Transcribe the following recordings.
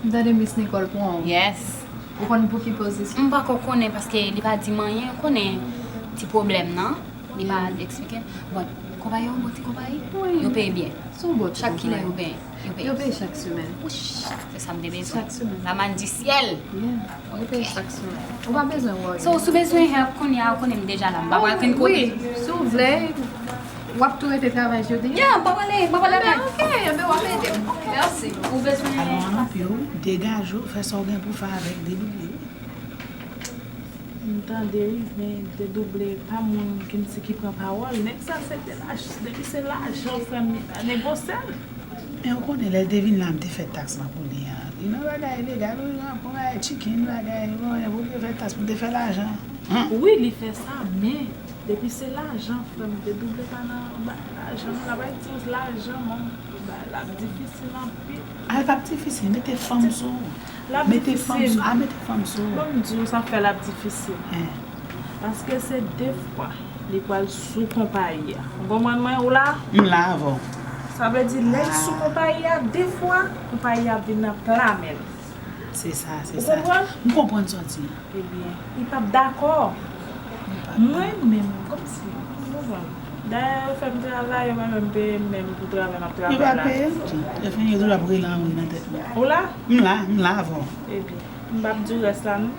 Dade Miss Nicole pour Yes. Vous connaissez pour qui position? Je ne sais pas connaît parce qu'il n'a pas dit rien, on connaît un petit problème, non? Il n'a pas expliqué. Bon, compagnie, un petit compagnie? Oui. Il paye bien. Son beau. Chaque kilo, il paye. Il paye chaque semaine. C'est ça me débête. Chaque semaine. La manne du ciel. Il paye chaque semaine. On va besoin de So, si besoin de help, on est déjà là. On va prendre oui, si vous voulez, vous pouvez tout être travail jeudi. Yeah, pas aller. Ok, on va aider. Merci. Ou besoin de Alors, anpil, dégage, fais ça bien pour faire avec des doublés. Entendez, mais de doubler pas mon qui prend parole, mais ça c'est l'argent à négocier. Mais on connaît les devines là, me fait taxe pour lui. Il n'a pas gagné, les gars, pour un chicken, vous faire taxe pour faire l'argent. Oui, il fait ça, mais depuis c'est l'argent, de doubler pas l'argent, la bâtisse, l'argent, la difficile en pire. Ah, pas difficile, mettez femme sur. Mettez femme sur. Comme Dieu, ça fait la difficile. Parce que c'est deux fois, les poils sous compagnie. Vous comprenez ou là? Là avant. Ça veut dire les sous compagnie, deux fois, compagnie vient clamer. C'est ça, c'est Vous ça. comprenez? Vous comprenez ça? Eh bien, il n'est pas d'accord. Moi-même, comme si. D'ailleurs, je fais un travail, même pour travailler. Il va payer. Je finis de la brûler dans la tête. Ou là? Là avant. Eh bien, je vais dire reste là, non?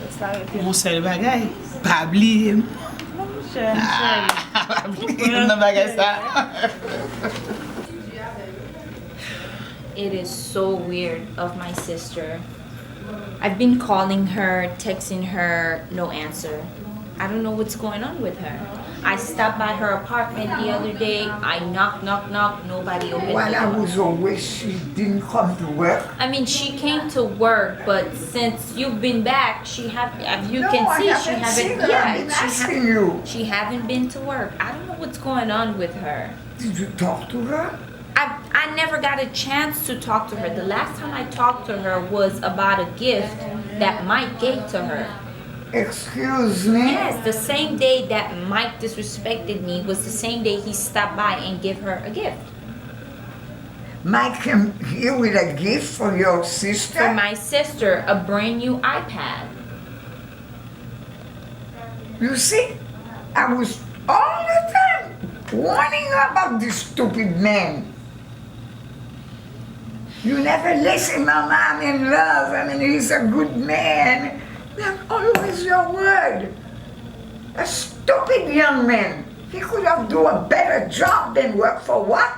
Reste arrêté. Mon seul bagage, pas oublier. Non, cher. Pas oublier, non bagage ça. It is so weird of my sister. I've been calling her, texting her, no answer. I don't know what's going on with her. I stopped by her apartment the other day. I knock, nobody opened Well, the I door. was always, she didn't come to work. I mean, she came to work, but since you've been back, she have, as you No, can I see, haven't seen her. I've been asking you. she haven't been to work. I don't know what's going on with her. Did you talk to her? I never got a chance to talk to her. The last time I talked to her was about a gift that Mike gave to her. Excuse me? Yes, the same day that Mike disrespected me was the same day he stopped by and gave her a gift. Mike came here with a gift for your sister? For my sister, a brand new iPad. You see, I was all the time warning her about this stupid man. You never listen, Mama, I'm in love. I mean, he's a good man. That's always your word. A stupid young man. He could have done a better job than work for what?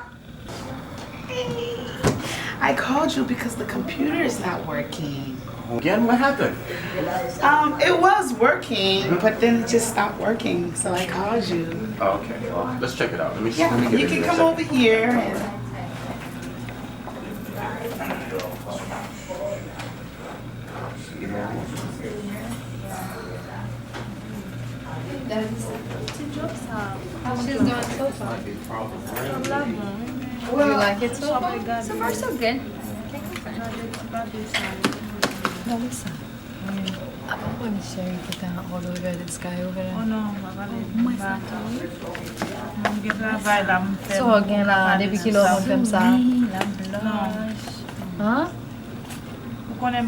I called you because the computer is not working. Again, what happened? It was working, but then it just stopped working, so I called you. Oh, okay, well, let's check it out. Let me Yeah, get you in can here a come second. over here. And She's doing so far. Well, You like it so far? So far, so good. I'm going to share it down all over the sky over there. Oh non, So again là, depuis qu'il a fait comme ça. Hein? Vous connaissez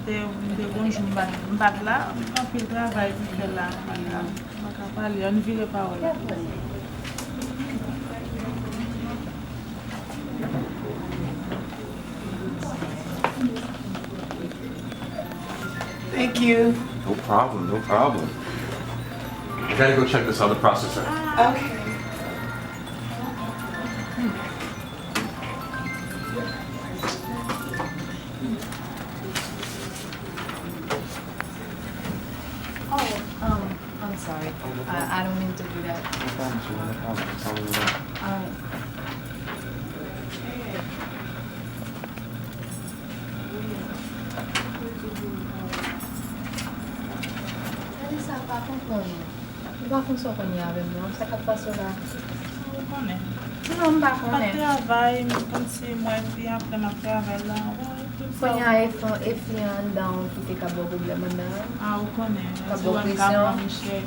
des bons jours, je ne vais là, je vais travailler là. Je vais on ne vit pas. thank you. No problem, no problem. I gotta go check this other processor. Okay. I'm sorry. I don't mean to do that. Alright. Ça va comprendre. Il va faire ça qu'on y a avec moi. Ça ne pas ça là. Vous connaissez. Non, je ne Pas connais de travail, comme si moi, puis après, ma travail là. Quand il y a un effluent dans qui est capable de problème là. Ah, vous connaissez. Pas Si de on pression. a Michel,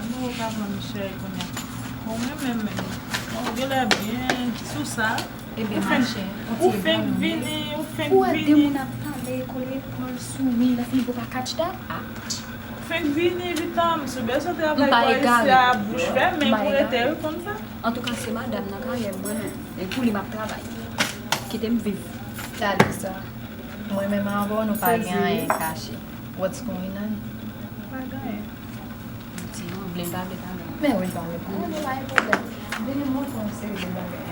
nous, on a Michel, on a. On même. On regarde bien, tout ça. Ebe Ou manche. fin vini, ou fin Ou a de vini. moun ap pale, kole, kol, soumi, la fi pou pa catch that? Ah. Fin vini, vitam, sou bel sote Ou avay pa kwa egal. isi a bouche ferme, men Ou pa pou egal. ete ou kon sa. En tout cas, c'est madame nan kan yem mwen. E pou li map travay. Kite m viv. Talisa, mwen men avon nou pa Sezi. gen yon kache. What's going on? Pa ganyen. Ti yon, ble bable tan. Men wè pa wè pa. Mwen la yon problem. Dene mwen konsey de bagay.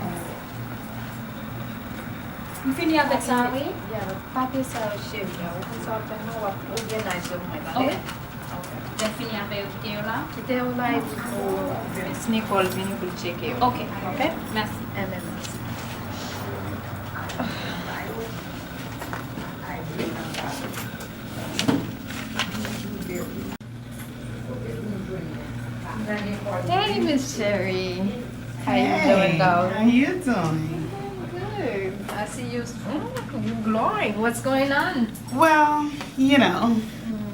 M fini avek sa, oui? Ya, pape sa chev ya. Ou kon sa pen nou wap organize yo mwen. Ok. Jen fini avek yo kite yo la? Kite yo la pou snikol vini pou cheke yo. Ok. Ok? Merci. Merci. Hey, Miss Sherry. How you doing, dog? How you doing? Good. I see you. You glowing. What's going on? Well, you know,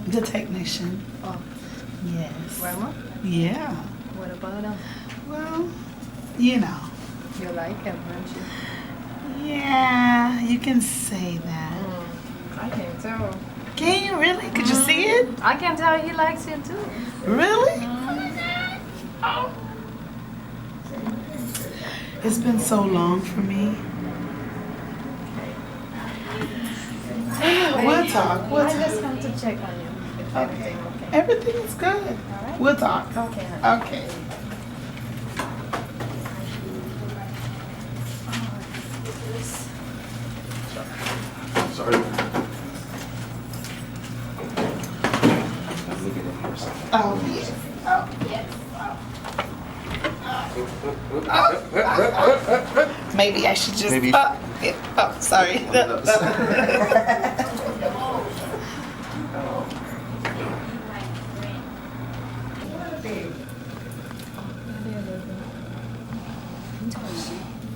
the technician. Oh, Yes. Grandma? Yeah. What about him? Well, you know. You like him, don't you? Yeah, you can say that. I can tell. Can you really? Could you see it? I can tell he likes you too. Really? Oh. It's been so long for me. We'll talk. We'll I talk. just come to check on you. If everything okay. Everything is good. Alright. We'll talk. Okay. honey. Okay. Sorry. I'm looking at here. Oh, yes. Oh, yes. Maybe I should just. Maybe- Sorry.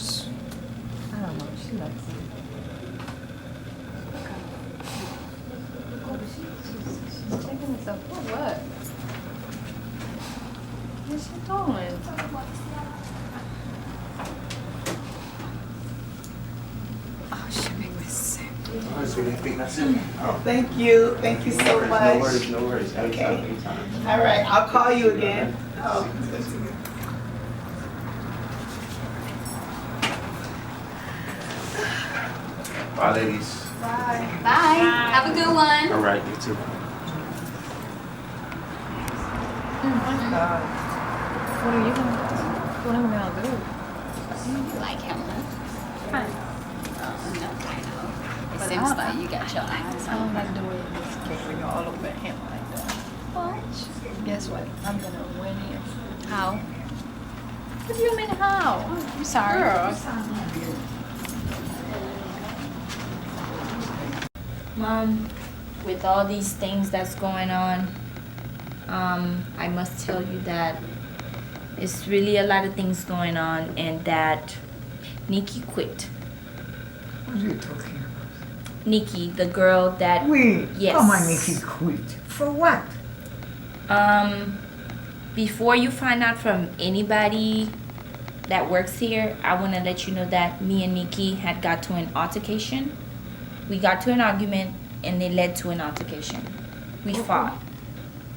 I don't know. She likes you. She's checking herself for what? What's she doing? Oh, she made me sick. All right, sweetie, I think that's it. Oh. Thank you. Thank you so much. No worries, no worries. Anytime, Okay. anytime. All right. I'll call you again. Oh. Bye, ladies. Bye. Bye. Have a good one. All right, you too. God. What are you gonna do? What am I gonna do? You like him, huh? Hi. No, I know. It But seems I- like you got your eyes I don't on. like the way this carry all over him like that. But guess what? I'm gonna win you. How? What do you mean how? I'm sorry. Girl. Mom, with all these things that's going on, I must tell you that it's really a lot of things going on and that Nikki quit. What are you talking about? Nikki, the girl that Wait, Yes. come on, Nikki, quit. For what? before you find out from anybody that works here, I want to let you know that me and Nikki had got to an altercation. We got to an argument and it led to an altercation. We fought.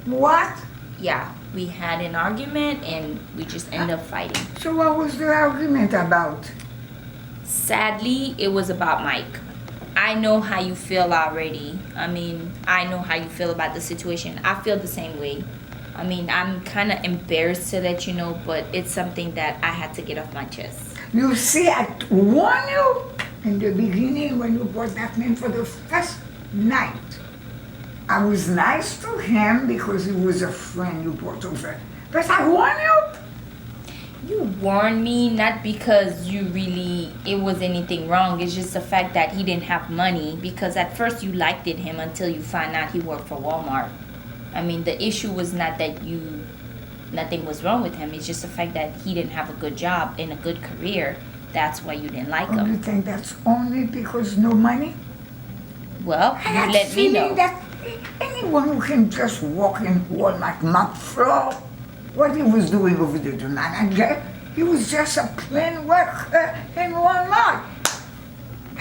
What? Yeah, we had an argument and we just ended up fighting. So what was the argument about? Sadly, it was about Mike. I know how you feel already. I mean, I know how you feel about the situation. I feel the same way. I mean, I'm kind of embarrassed to let you know, but it's something that I had to get off my chest. You see, I warned you in the beginning when you brought that man for the first night. I was nice to him because he was a friend you brought over. But I warned you. You warned me not because it was anything wrong. It's just the fact that he didn't have money, because at first you liked him until you find out he worked for Walmart. I mean, the issue was not that nothing was wrong with him. It's just the fact that he didn't have a good job and a good career. That's why you didn't like Oh, you him. think that's only because no money? Well, I you had let me feeling know. that anyone who can just walk in Walmart mop floor, what he was doing over there, the manager, he was just a plain worker in Walmart.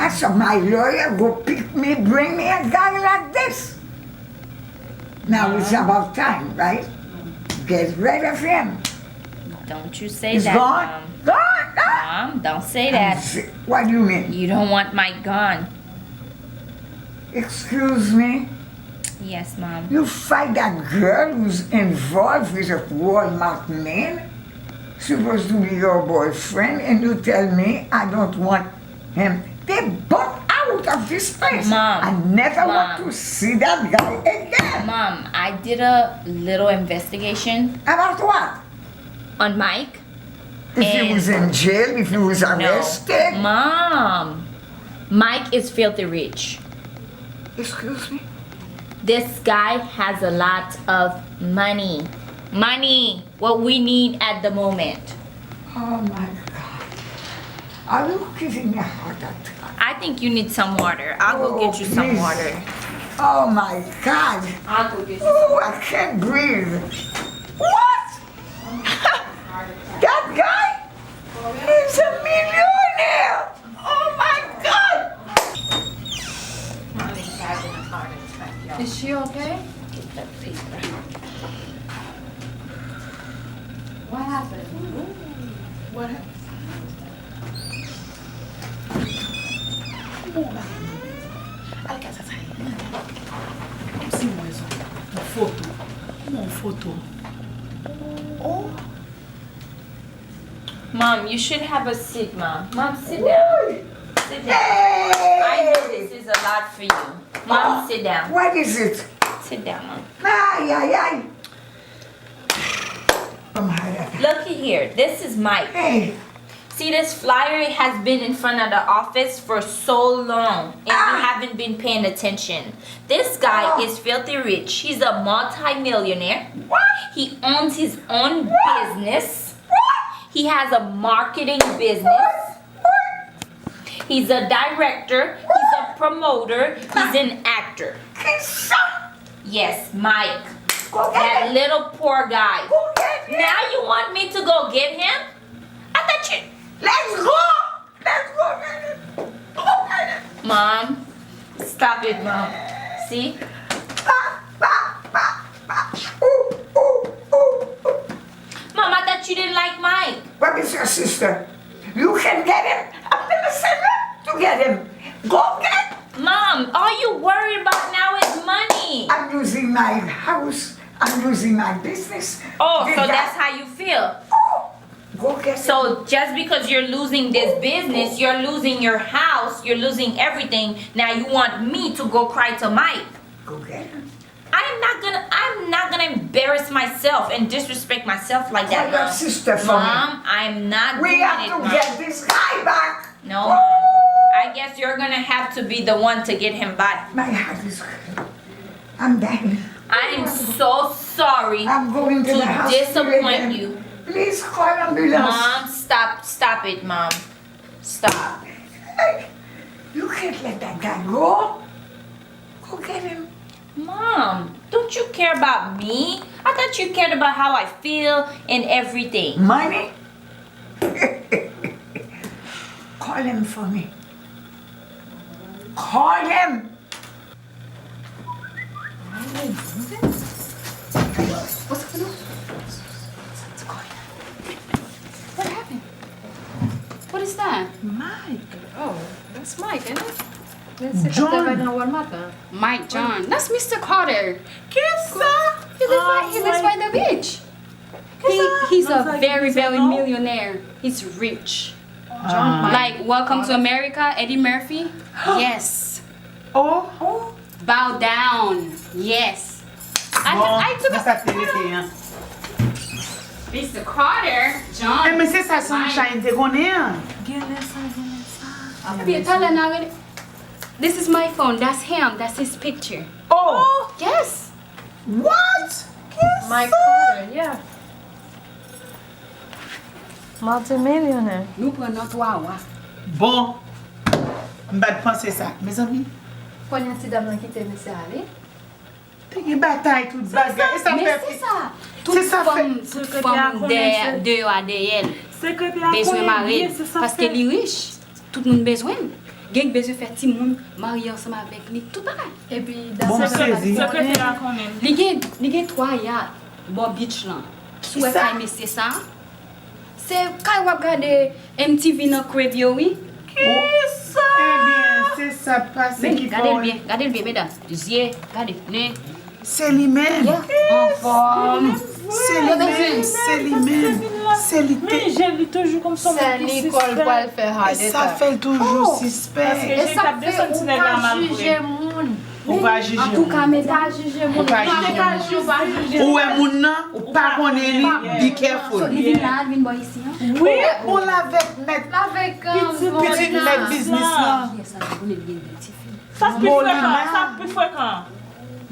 I saw my lawyer go pick me, bring me a guy like this. Now it's about time, right? Get rid of him. Don't you say He's that, gone? Mom. Gone? Mom, don't say that. What do you mean? You don't want Mike gone. Excuse me? Yes, Mom. You fight that girl who's involved with a Walmart man, supposed to be your boyfriend, and you tell me I don't want him. They both out of this place. Mom. I never want Mom. to see that guy again. Mom, I did a little investigation About what? on Mike. If he And- was in jail, if he was arrested. No. Mom, Mike is filthy rich. Excuse me? This guy has a lot of money. Money, what we need at the moment. Oh my God. Are you giving me a heart attack? I think you need some water. I'll go get you some please. water. Oh my God. I'll go get you. Oh, I can't breathe. What? That guy? He's a millionaire. Oh my God. Mommy's having a heart attack, y'all. Is she okay? Get that paper. What happened? What happened? Aliás, essa aí. Sim, mais uma foto. Uma foto. Oh. Mom, you should have a seat, Mom. Mom, sit down. Sit down. I know this is a lot for you. Mom, sit down. What is it? Sit down, Mom. Ay, ay, ay. Oh my God. Looky here. This is Mike. Hey, See, this flyer has been in front of the office for so long, and you haven't been paying attention. This guy is filthy rich. He's a multi-millionaire. what? He owns his own business. He has a marketing business. He's a director. He's a promoter. He's an actor. His son. Yes, Mike. Go That get him. little poor guy. Go get him. Now you want me to go get him? I thought you... Let's go. Let's go get him. Go get him. Mom, stop it, Mom. See? Ba, ba, ba, ba. Ooh, ooh, ooh, ooh. Mom, I thought you didn't like Mike. What is your sister? You can get him. I'm gonna send her to get him. Go get. Mom, all you worried about now is money. I'm losing my house. I'm losing my business. Oh, The so guy- that's how you feel. Oh, go get him. So just because you're losing this business, you're losing your house, you're losing everything. Now you want me to go cry to Mike. Go get him. I'm not gonna embarrass myself and disrespect myself like Call that, your Mom. sister for me. Mom, I'm not We doing have it, to Mom. get this guy back. No, Mom. I guess you're gonna have to be the one to get him back. My heart is. I'm dying. I am so sorry I'm going to the to hospital disappoint again. you. Please call ambulance. Mom, stop it, Mom. Stop. Hey, you can't let that guy go. Go get him. Mom, don't you care about me? I thought you cared about how I feel and everything. Money? Call him for me. Call him. What happened? What is that? Mike. Oh, that's Mike, isn't it? Let's see John. if no Walmart. Huh? Mike John. That's Mr. Carter. Qu'est-ce ça? He lives by the beach. He's a very millionaire. He's rich. John Mike. Like Welcome to America, Eddie Murphy. Yes. Oh. Bow down. Yes. I took Ça a fait l'été, hein. Mr. Carter, John. Eh, mais c'est ça, Sunshine, t'es connais, hein? This is my phone. That's him. That's his picture. Oh. Yes. What? Mike Carter, yeah. Multimillionaire. Nous prenons trois, ouais. Bon. M'bad penser ça. Mes amis, Quand il y a un petit dame qui t'aime, c'est aller. t'es une bataille toute bagarre. Et ça Mais fait. c'est ça. C'est ça Toute femme de ADL. Secrétaire Besoin combien? marier C'est ça parce fait. qu'elle est riche. Tout le monde besoin. gen besoin faire ti moun marier ensemble avec lui, tout pareil. Et puis, Bon, dans saisi. Secrétaire qu'on aime. Li gen 3 ya bon beach là. Sou Qui ça? c'est ça. C'est quand on regarde MTV dans crib yo oui. Eh bien, c'est ça passe qui Regardez bien mesdames. Yeux, regardez nez. C'est lui-même. En forme. C'est lui-même. C'est lui-même. C'est lui. Mais j'ai vu toujours comme ça. c'est l'école pour le faire Et ça fait toujours suspect. Et ça fait ou pas juger moun. On va juger. En tout cas, mesdames, Pas juger moun. Ou pas juger. Pas juger. Ou est moun nan, ou pas connaît li, be careful. il vient là, il vient boy ici. Hein? Oui, on l'avait mettre Avec petit net business là. Yes, on est bien petit. Ça c'est plus fréquent. Ça plus fréquent.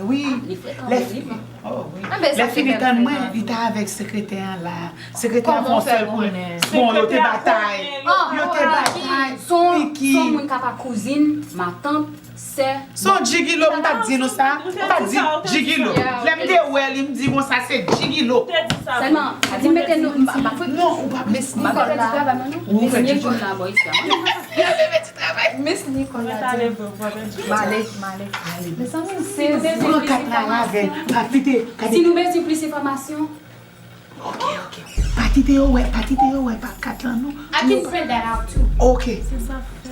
Oui, Les fréquents, les oui. filles. Oh oui. Ah, ben, ça Les filles fait étant bien moi, fréquent. il était avec secrétaire là. Secrétaire Comment font faire seul pour connaître? bon, yo te bataille. Ah, Yo te voilà. bataille. Son Qui? mon papa cousine, ma tante, c'est Son jigilo, m'ta dit nous ça. M'ta dit jigilo. L'aime de ouais, il me dit bon ça c'est jigilo. seulement, a dit mettez-nous ma Non, ou pas Miss ma Nicolas. petite travail maintenant. Ou fait Miss du Nicolas boy ici. Miss Nicolas. Malek. Mais ça, c'est Prends quatre là avec. Patite, Si nous mettons plus d'informations, OK. Patite ouais, pas quatre là non. I can print that out too. OK. C'est ça fait.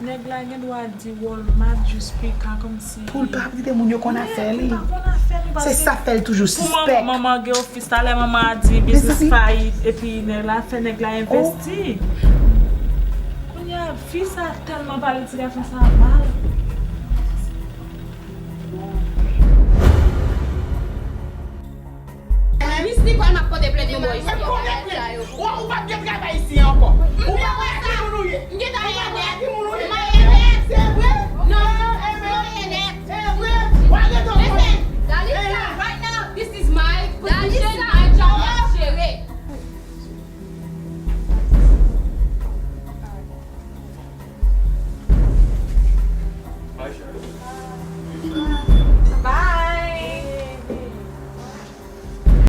Nèg la gen doit dire Walmart juste piquant comme si. Pour le pas de moun yo qu'on a fait li. Pas qu'on a fait. C'est ça fait toujours Pour suspect. maman gen office là, maman a dit business faillite et puis nèg la fait nèg la investi. Quand y a fils ça tellement parlé de ça fait ça mal. Miss Nicole m'a porté plainte de moi ici.